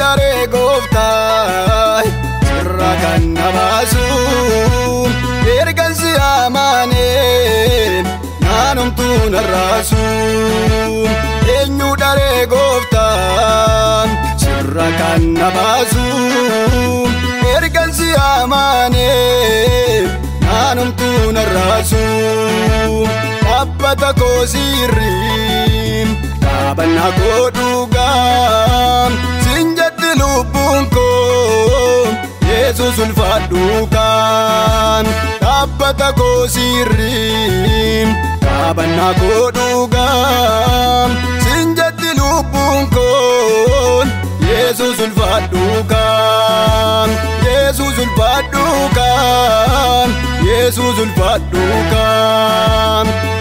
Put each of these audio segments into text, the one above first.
daree gooftaa sirra kan nabaasu ergan si amaanee naanumtuu narraasu eenyu daree gooftaa sirra kan nabaasu ergan si amaanee naanumtuu narraasu abbata koo sirrii dhaabannaa koo dhugaa siin jedhi lubbuun koo Yesuus ulfaadhu kan abbata koo sirrii dhaabannaa koo dhugaa siin jedhi lubbuun koo Yesuus ulfaadhu kan Yesuus ulfaadhu kan Yesuus ulfaadhu kan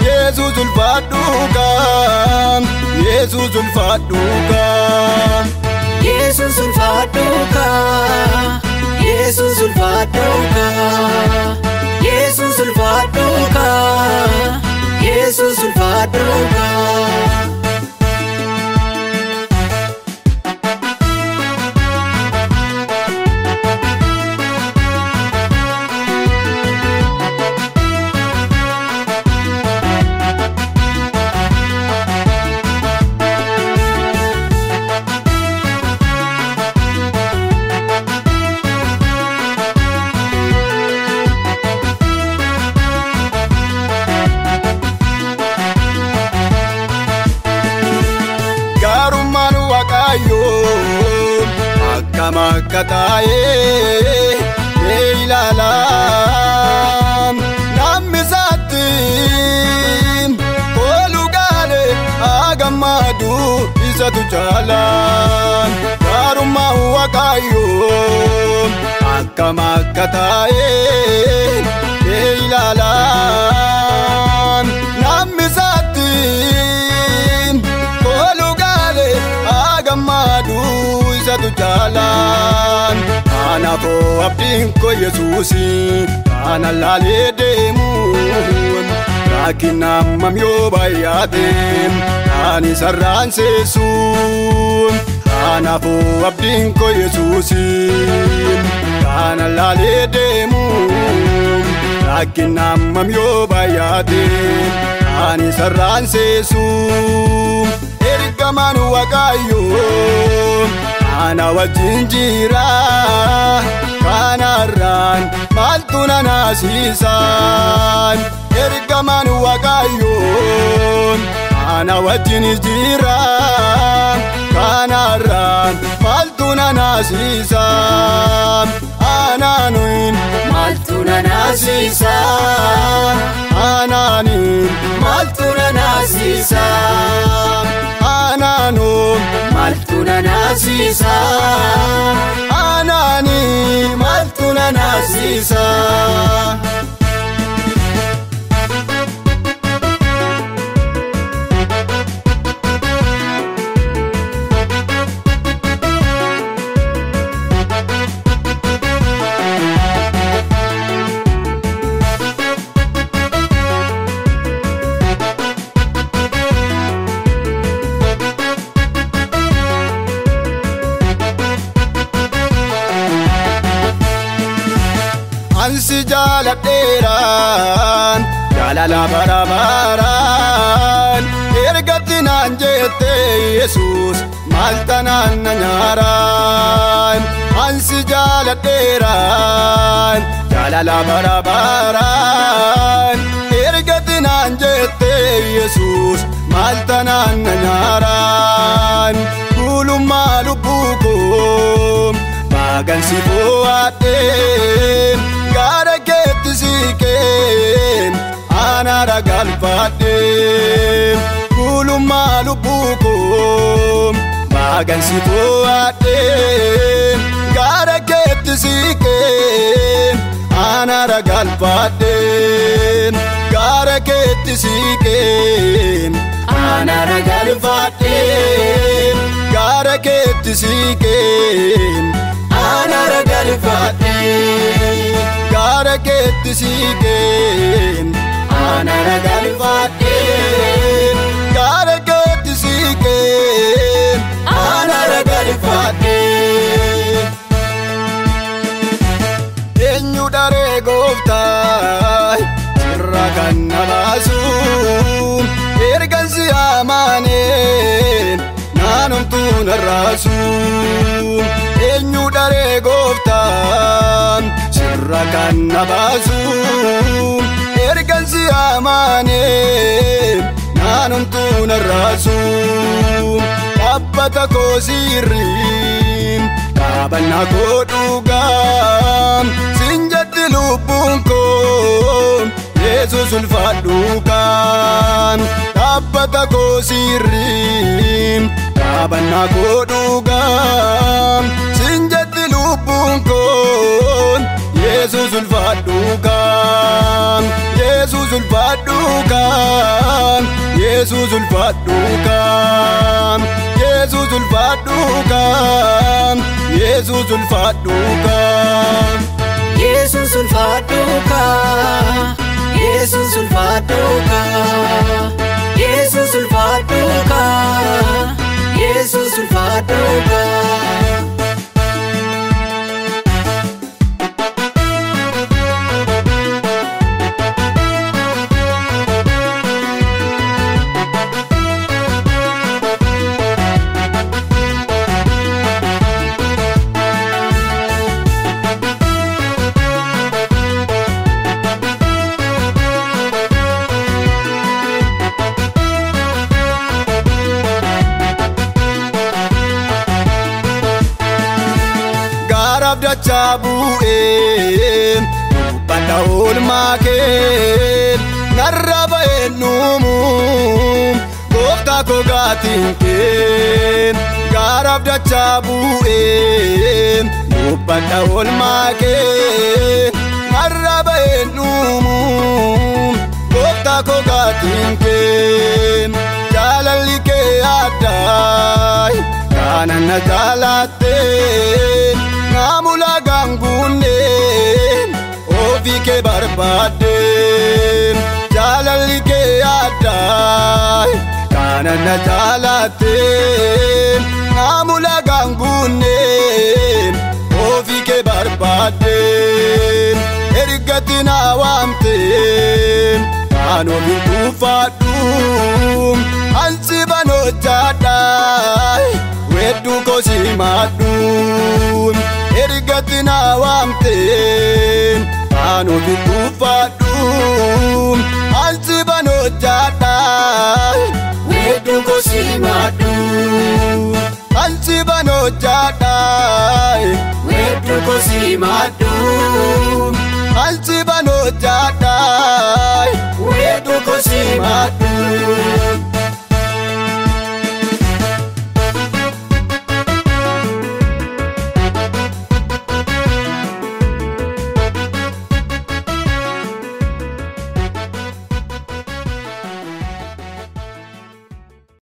Yesuus ulfaadhu kan Yesuus ulfaadhu kan Yesuus ulfaadhu kan Yesuus ulfaadhu kan Yesuus ulfaadhu kan Yesuus ulfaadhu kan Makataye ilalam namisatin kolugale agamadu isatu jalan karuma wakayo akamakataye ilalam namisatin kolugale agamadu isatu jalan anako abdin ko Yesuusi ana lale demu rakina mamyo bayatem ani sarran sesu anako abdin ko Yesuusi ana lale demu rakina mamyo bayatem ani sarran sesu ergamanu wakayo ana wajinjira kanaran maltuna nasisan ergaman wakayon ana wajinjira kanaran maltuna nasisan ananuin maltuna nasisan ananin maltuna nasisan ananun maltuna nasisan anani maltuna nasisan ansi jaladheeran jaalala barabaran ergattinaan jette Yesuus maaltanaan na nyaaran ansi jaladheeran jaalala barabaran ergattinaan jette Yesuus maaltanaan na nyaaran gulummaa lubbuu koo bagan si fo'adheen gara keetti siqeen ana ragalfadheen gulummaa lubbuu koo bagan si fo'adheen gara keetti siqeen ana ragalfadheen gara keetti siqeen ana ragalfadheen gara keetti siqeen ana ragalfadheen gara keetti siqeen ana ragalfadheen gara keetti siqeen ana ragalfadheen raasu eenyu daree gooftaan sirra kan na baasu ergan si amaane naanontuu na raasu dhaabbata koo sirriin dhaabannaa koo dhugaa siin jetti lubbuun koo Yesuus ulfaadhu kan dhaabbata koo sirriin dhaabannaa koo dhugaa siin jetti lubbuun koo Yesuus ulfaadhu kan Yesuus ulfaadhu kan Yesuus ulfaadhu kan Yesuus ulfaadhu kan Yesuus ulfaadhu kan Yesuus ulfaadhu kan Yesuus ulfaadhu kan Yesuus ulfaadhu kan Yesuus ulfaadhu kan Abdacha bu'ee banda olmaakee narraba eenyumu gooftaa koo gaatiinkee gaara abdacha bu'ee banda olmaakee narraba eenyumu gooftaa koo gaatiinkee jaalalli kee addaa kanan na jaalattee Namula gangunne ofi ke barbade jalali ke adai kana na jalate namula gangunne ofi ke barbade erigatina wamte ano bintufadu ansi bano jadai wedu kosimadu Erigatina wamte ano bitufadu Alzibano jada wedu kosimadu Alzibano jada wedu kosimadu Alzibano jada wedu kosimadu